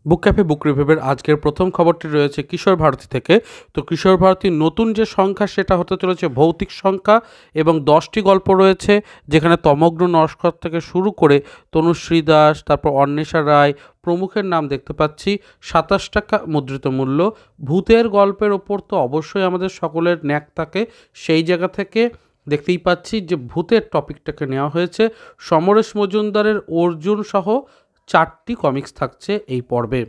বুক cafe বুক রিভিউয়ের আজকের প্রথম খবরটি রয়েছে কিশোর ভারতী থেকে। তো কিশোর ভারতীর নতুন যে সংখ্যা সেটা হতে চলেছে ভৌতিক সংখ্যা এবং 10টি গল্প রয়েছে, যেখানে তমগ্ন নস্কর থেকে শুরু করে তনুশ্রী দাস, তারপর অন্বেষা রায় প্রমুখের নাম দেখতে পাচ্ছি। 27 টাকা মুদ্রিত মূল্য। ভূতের গল্পের ওপর তো অবশ্যই আমাদের সকলের ন্যাক থাকে, সেই জায়গা থেকে দেখতেই পাচ্ছি যে ভূতের টপিকটাকে নেওয়া হয়েছে। সমরেশ মজুমদারের অর্জুন সহ 4টি কমিক্স থাকছে এই পর্বে।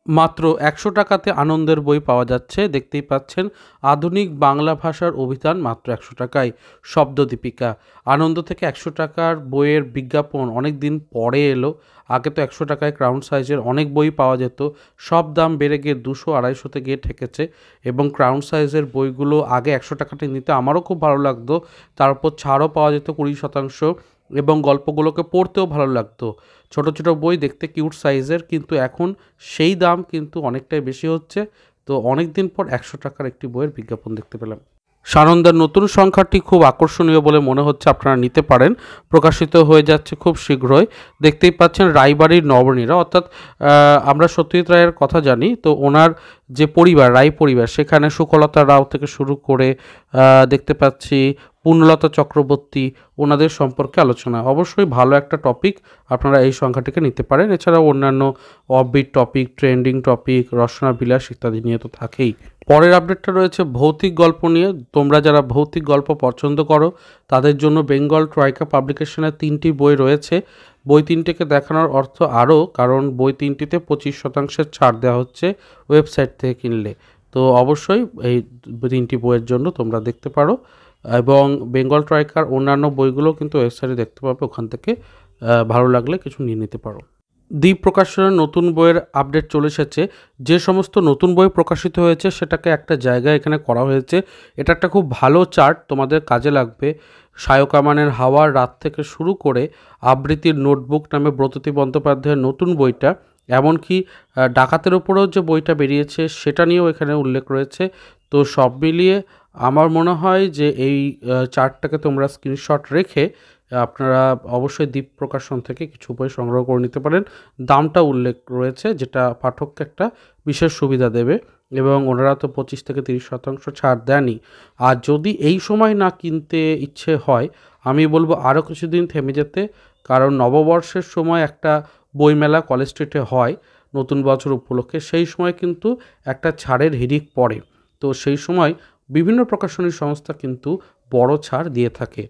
মাত্র 100 টাকাতে আনন্দের বই পাওয়া যাচ্ছে, দেখতেই পাচ্ছেন। আধুনিক বাংলা ভাষার অভিধান মাত্র 100 টাকায়। শব্দদীপিকা আনন্দ থেকে 100 টাকার বইয়ের বিজ্ঞাপন অনেক দিন পরে এলো। আগে তো 100 টাকায় ক্রাউন সাইজের অনেক বই পাওয়া যেত, সব দাম বেড়ে গিয়ে 200-250তে গিয়ে ঠেকেছে। এবং ক্রাউন সাইজের বইগুলো আগে 100 টাকাতে নিতে আমারও খুব ভালো লাগতো, তারপর ছাড়ও পাওয়া যেত 20% এবং গল্পগুলোকে পড়তেও ভালো লাগতো। ছোট ছোট বই দেখতে কিউট সাইজের, কিন্তু এখন সেই দাম কিন্তু অনেকটাই বেশি হচ্ছে। তো অনেক দিন পর 100 টাকার একটি বইয়ের বিজ্ঞাপন দেখতে পেলাম। সানন্দার নতুন সংখ্যাটি খুব আকর্ষণীয় বলে মনে হচ্ছে, আপনারা নিতে পারেন। প্রকাশিত হয়ে যাচ্ছে খুব শীঘ্রই। দেখতেই পাচ্ছেন রায়বাড়ির নবনীরা, অর্থাৎ আমরা সত্যজিৎ রায়ের কথা জানি, তো ওনার যে পরিবার রায় পরিবার, সেখানে সুকলতা রাও থেকে শুরু করে দেখতে পাচ্ছি পূর্ণলতা চক্রবর্তী, ওনাদের সম্পর্কে আলোচনা। অবশ্যই ভালো একটা টপিক, আপনারা এই সংখ্যাটিকে নিতে পারেন। এছাড়াও অন্যান্য অফবিট টপিক, ট্রেন্ডিং টপিক, রসনা বিলাস ইত্যাদি নিয়ে তো থাকেই। পরের আপডেটটা রয়েছে ভৌতিক গল্প নিয়ে। তোমরা যারা ভৌতিক গল্প পছন্দ করো তাদের জন্য বেঙ্গল ট্রয়কা পাবলিকেশনের 3টি বই রয়েছে। বই 3টিকে দেখানোর অর্থ আরও, কারণ বই 3টিতে 25% ছাড় দেওয়া হচ্ছে ওয়েবসাইট থেকে কিনলে। তো অবশ্যই এই 3টি বইয়ের জন্য তোমরা দেখতে পারো, এবং বেঙ্গল ট্রয়কার অন্যান্য বইগুলো কিন্তু ওয়েবসাইটে দেখতে পাবে, ওখান থেকে ভালো লাগলে কিছু নিয়ে নিতে পারো। দ্বীপ প্রকাশনের নতুন বইয়ের আপডেট চলে এসেছে। যে সমস্ত নতুন বই প্রকাশিত হয়েছে সেটাকে একটা জায়গায় এখানে করা হয়েছে। এটা একটা খুব ভালো চার্ট, তোমাদের কাজে লাগবে। সায়কামানের হাওয়ার রাত থেকে শুরু করে আবৃত্তির নোটবুক নামে ব্রততী বন্দ্যোপাধ্যায়ের নতুন বইটা, এমনকি ডাকাতের ওপরেও যে বইটা বেরিয়েছে সেটা নিয়েও এখানে উল্লেখ রয়েছে। তো সব মিলিয়ে আমার মনে হয় যে এই চার্টটাকে তোমরা স্ক্রিনশট রেখে আপনারা অবশ্যই দ্বীপ প্রকাশন থেকে কিছু বই সংগ্রহ করে নিতে পারেন। দামটা উল্লেখ রয়েছে, যেটা পাঠককে একটা বিশেষ সুবিধা দেবে, এবং ওনারা তো 25-30% ছাড় দেনই। আর যদি এই সময় না কিনতে ইচ্ছে হয়, আমি বলবো আরও কিছুদিন থেমে যেতে, কারণ নববর্ষের সময় একটা বইমেলা কলেজ স্ট্রিটে হয় নতুন বছর উপলক্ষে, সেই সময় কিন্তু একটা ছাড়ের হিড়িক পড়ে। তো সেই সময় বিভিন্ন প্রকাশনী সংস্থা কিন্তু বড় ছাড় দিয়ে থাকে।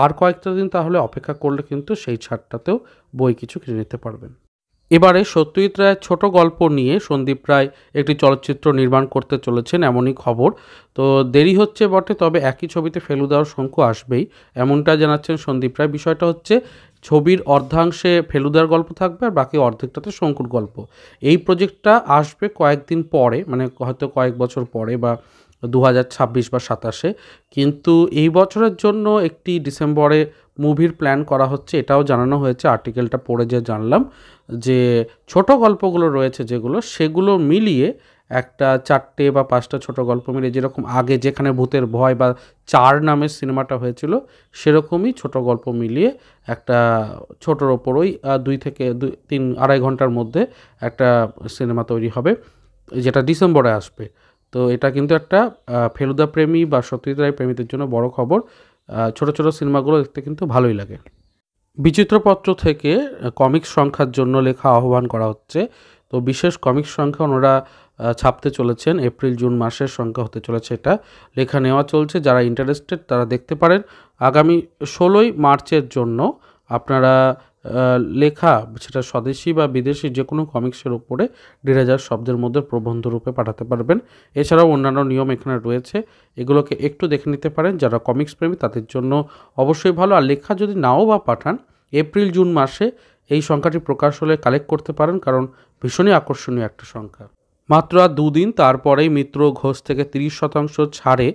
আর কয়েকটা দিন তাহলে অপেক্ষা করলে কিন্তু সেই ছাড়টাতেও বই কিছু কিনে নিতে পারবেন। এবারে সত্যজিৎ রায়ের ছোট গল্প নিয়ে সন্দীপ রায় একটি চলচ্চিত্র নির্মাণ করতে চলেছেন, এমনই খবর। তো দেরি হচ্ছে বটে, তবে একই ছবিতে ফেলুদা ও শঙ্কু আসবেই, এমনটা জানাচ্ছেন সন্দীপ রায়। বিষয়টা হচ্ছে ছবির অর্ধাংশে ফেলুদার গল্প থাকবে আর বাকি অর্ধেকটাতে শঙ্কুর গল্প। এই প্রজেক্টটা আসবে কয়েকদিন পরে, মানে হয়তো কয়েক বছর পরে, বা 2026 বা 27-এ। কিন্তু এই বছরের জন্য একটি ডিসেম্বরে মুভির প্ল্যান করা হচ্ছে, এটাও জানানো হয়েছে। আর্টিকেলটা পড়ে যে জানলাম যে ছোট গল্পগুলো রয়েছে যেগুলো, সেগুলো মিলিয়ে একটা 4টে বা 5টা ছোট গল্প মিলিয়ে, যেরকম আগে যেখানে ভূতের ভয় বা 4 নামের সিনেমাটা হয়েছিল, সেরকমই ছোট গল্প মিলিয়ে একটা ছোটোর ওপরই 2-3-2.5 ঘন্টার মধ্যে একটা সিনেমা তৈরি হবে, যেটা ডিসেম্বরে আসবে। তো এটা কিন্তু একটা ফেলুদা প্রেমী বা সত্যজিৎ রায় প্রেমীদের জন্য বড় খবর। ছোট ছোট সিনেমাগুলো দেখতে কিন্তু ভালোই লাগে। বিচিত্রপত্র থেকে কমিক্স সংখ্যার জন্য লেখা আহ্বান করা হচ্ছে। তো বিশেষ কমিক্স সংখ্যা ওনারা ছাপতে চলেছেন, এপ্রিল-জুন মাসের সংখ্যা হতে চলেছে এটা। লেখা নেওয়া চলছে, যারা ইন্টারেস্টেড তারা দেখতে পারেন। আগামী 16ই মার্চের জন্য আপনারা লেখা, সেটা স্বদেশি বা বিদেশি যে কোনো কমিক্সের উপরে 1,500 শব্দের মধ্যে প্রবন্ধ রূপে পাঠাতে পারবেন। এছাড়াও অন্যান্য নিয়ম এখানে রয়েছে, এগুলোকে একটু দেখে নিতে পারেন। যারা কমিক্স প্রেমী তাদের জন্য অবশ্যই ভালো। আর লেখা যদি নাও বা পাঠান, এপ্রিল-জুন মাসে এই সংখ্যাটি প্রকাশ হলে কালেক্ট করতে পারেন, কারণ ভীষণই আকর্ষণীয় একটা সংখ্যা। মাত্র আর 2 দিন, তারপরেই মিত্র ঘোষ থেকে 30% ছাড়ে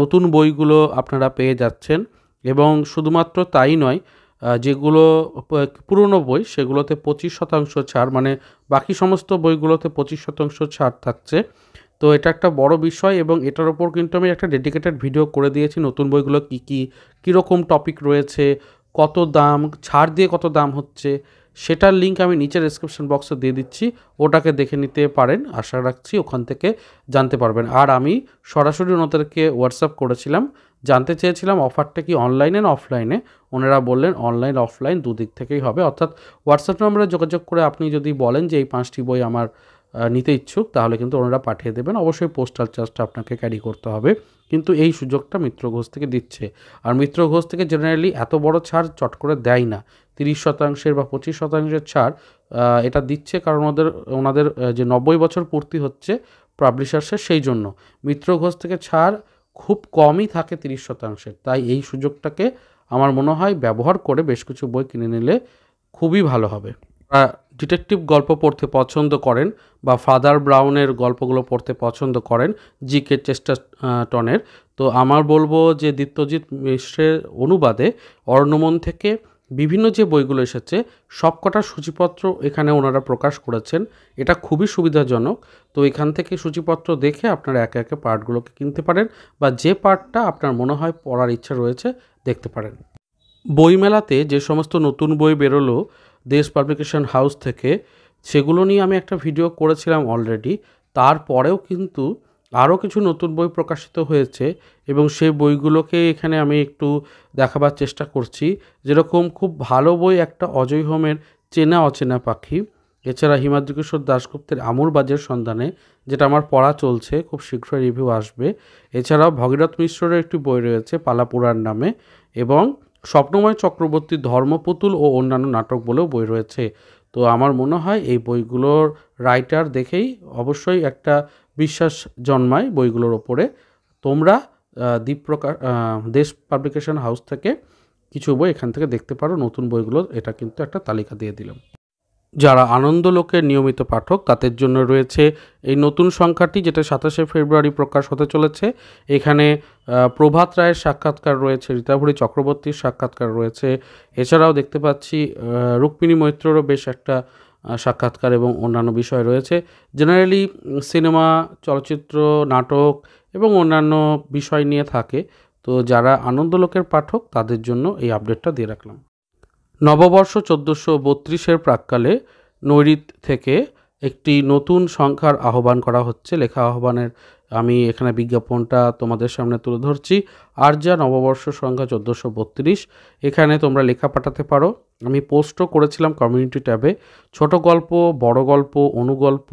নতুন বইগুলো আপনারা পেয়ে যাচ্ছেন। এবং শুধুমাত্র তাই নয়, যেগুলো পুরনো বই সেগুলোতে 25% ছাড়, মানে বাকি সমস্ত বইগুলোতে 25% ছাড় থাকছে। তো এটা একটা বড় বিষয়, এবং এটার ওপর কিন্তু আমি একটা ডেডিকেটেড ভিডিও করে দিয়েছি। নতুন বইগুলো কীরকম টপিক রয়েছে, কত দাম, ছাড় দিয়ে কত দাম হচ্ছে, সেটার লিঙ্ক আমি নিচে ডেসক্রিপশন বক্সে দিয়ে দিচ্ছি, ওটাকে দেখে নিতে পারেন, আশা রাখছি ওখান থেকে জানতে পারবেন। আর আমি সরাসরি ওনাদেরকে হোয়াটসঅ্যাপ করেছিলাম, জানতে চেয়েছিলাম অফারটা কি অনলাইনে না অফলাইনে। ওনারা বললেন অনলাইন অফলাইন দুদিক থেকেই হবে, অর্থাৎ হোয়াটসঅ্যাপ নম্বরে যোগাযোগ করে আপনি যদি বলেন যে এই 5টি বই আমার নিতে ইচ্ছুক, তাহলে কিন্তু ওনারা পাঠিয়ে দেবেন। অবশ্যই পোস্টাল চার্জটা আপনাকে ক্যারি করতে হবে, কিন্তু এই সুযোগটা মিত্র ঘোষ থেকে দিচ্ছে। আর মিত্র ঘোষ থেকে জেনারেলি এত বড় ছাড় চট করে দেয় না, 30% বা 25% ছাড় এটা দিচ্ছে, কারণ ওনাদের যে 90 বছর পূর্তি হচ্ছে পাবলিশার্সের, সেই জন্য মিত্র ঘোষ থেকে ছাড় খুব কমই থাকে 30%। তাই এই সুযোগটাকে আমার মনে হয় ব্যবহার করে বেশ কিছু বই কিনে নিলে খুবই ভালো হবে। ডিটেকটিভ গল্প পড়তে পছন্দ করেন বা ফাদার ব্রাউনের গল্পগুলো পড়তে পছন্দ করেন, জিকে চেস্টারটনের, তো আমার বলবো যে দীপ্তজিৎ মিশ্রের অনুবাদে অর্ণমন থেকে বিভিন্ন যে বইগুলো এসেছে সবকটা সূচিপত্র এখানে ওনারা প্রকাশ করেছেন। এটা খুবই সুবিধাজনক। তো এখান থেকে সূচিপত্র দেখে আপনারা একে একে পার্টগুলোকে কিনতে পারেন, বা যে পার্টটা আপনার মনে হয় পড়ার ইচ্ছা রয়েছে দেখতে পারেন। বইমেলাতে যে সমস্ত নতুন বই বেরোলো দেশ পাবলিকেশন হাউস থেকে, সেগুলো নিয়ে আমি একটা ভিডিও করেছিলাম অলরেডি। তারপরেও কিন্তু আরও কিছু নতুন বই প্রকাশিত হয়েছে, এবং সেই বইগুলোকে এখানে আমি একটু দেখাবার চেষ্টা করছি। যেরকম খুব ভালো বই একটা অজয় হোমের চেনা অচেনা পাখি, এছাড়া হিমাদ্রিকিশোর দাশগুপ্তের আমুরবাজের সন্ধানে, যেটা আমার পড়া চলছে, খুব শীঘ্রই রিভিউ আসবে। এছাড়াও ভগীরথ মিশ্রের একটি বই রয়েছে পালাপুরাণ নামে, এবং স্বপ্নময় চক্রবর্তীর ধর্মপুতুল ও অন্যান্য নাটক বলেও বই রয়েছে। তো আমার মনে হয় এই বইগুলোর রাইটার দেখেই অবশ্যই একটা বিশ্বাস জন্মায় বইগুলোর ওপরে। তোমরা দেশ পাবলিকেশন হাউস থেকে কিছু বই এখান থেকে দেখতে পারো, নতুন বইগুলো, এটা কিন্তু একটা তালিকা দিয়ে দিলাম। যারা আনন্দলোকের নিয়মিত পাঠক তাদের জন্য রয়েছে এই নতুন সংখ্যাটি, যেটা 27শে ফেব্রুয়ারি প্রকাশ হতে চলেছে। এখানে প্রভাত রায়ের সাক্ষাৎকার রয়েছে, রীতাভরী চক্রবর্তীর সাক্ষাৎকার রয়েছে, এছাড়াও দেখতে পাচ্ছি রুক্মিণী মৈত্রেরও বেশ একটা সাক্ষাৎকার এবং অন্যান্য বিষয় রয়েছে। জেনারেলি সিনেমা, চলচ্চিত্র, নাটক এবং অন্যান্য বিষয় নিয়ে থাকে। তো যারা আনন্দলোকের পাঠক তাদের জন্য এই আপডেটটা দিয়ে রাখলাম। নববর্ষ 1432-এর প্রাক্কালে নৈঋত থেকে একটি নতুন সংখ্যার আহ্বান করা হচ্ছে। লেখা আহ্বানের আমি এখানে বিজ্ঞাপনটা তোমাদের সামনে তুলে ধরছি। আরজা নববর্ষ সংখ্যা 1432, এখানে তোমরা লেখা পাঠাতে পারো। আমি পোস্টও করেছিলাম কমিউনিটি ট্যাবে। ছোট গল্প, বড় গল্প, অনুগল্প,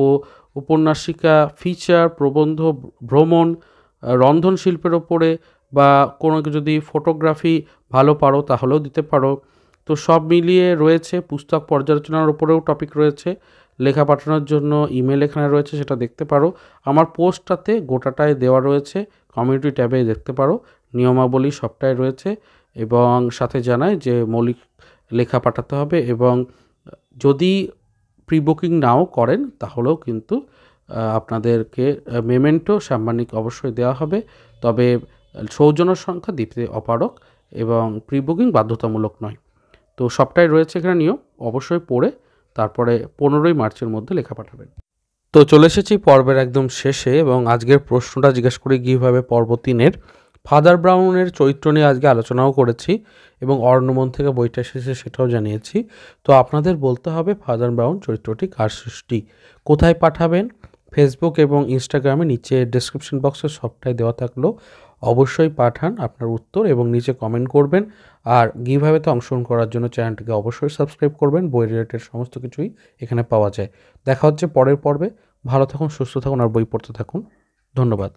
উপন্যাসিকা, ফিচার, প্রবন্ধ, ভ্রমণ, রন্ধন শিল্পের ওপরে, বা কোনো যদি ফটোগ্রাফি ভালো পারো তাহলেও দিতে পারো। তো সব মিলিয়ে রয়েছে। পুস্তক পর্যালোচনার উপরেও টপিক রয়েছে। লেখা পাঠানোর জন্য ইমেল এখানে রয়েছে, সেটা দেখতে পারো। আমার পোস্টটাতে গোটাটায় দেওয়া রয়েছে, কমিউনিটি ট্যাবে দেখতে পারো। নিয়মাবলী সবটাই রয়েছে, এবং সাথে জানায় যে মৌলিক লেখা পাঠাতে হবে, এবং যদি প্রি বুকিং নাও করেন তাহলেও কিন্তু আপনাদেরকে মেমেন্টো সাম্মানিক অবশ্যই দেওয়া হবে। তবে সৌজন্য সংখ্যা দিতে অপারক, এবং প্রি বুকিং বাধ্যতামূলক নয়। তো সবটাই রয়েছে এখানে নিয়ম, অবশ্যই পড়ে তারপরে 15ই মার্চের মধ্যে লেখা পাঠাবেন। তো চলে এসেছি পর্বের একদম শেষে, এবং আজকের প্রশ্নটা জিজ্ঞেস করি কীভাবে পর্ব 3-এর ফাদার ব্রাউনের চরিত্র নিয়ে আজকে আলোচনাও করেছি, এবং অর্ণমন থেকে বইটা এসেছে সেটাও জানিয়েছি। তো আপনাদের বলতে হবে ফাদার ব্রাউন চরিত্রটি কার সৃষ্টি। কোথায় পাঠাবেন? ফেসবুক এবং ইনস্টাগ্রামে নিচে ডেসক্রিপশন বক্সে সবটাই দেওয়া থাকলো, অবশ্যই পাঠান আপনার উত্তর এবং নিচে কমেন্ট করবেন। আর গিভঅ্যাওয়েতে অংশগ্রহণ করার জন্য চ্যানেলটিকে অবশ্যই সাবস্ক্রাইব করবেন। বই রিলেটেড সমস্ত কিছুই এখানে পাওয়া যায়। দেখা হচ্ছে পরের পর্বে। ভালো থাকুন, সুস্থ থাকুন আর বই পড়তে থাকুন। ধন্যবাদ।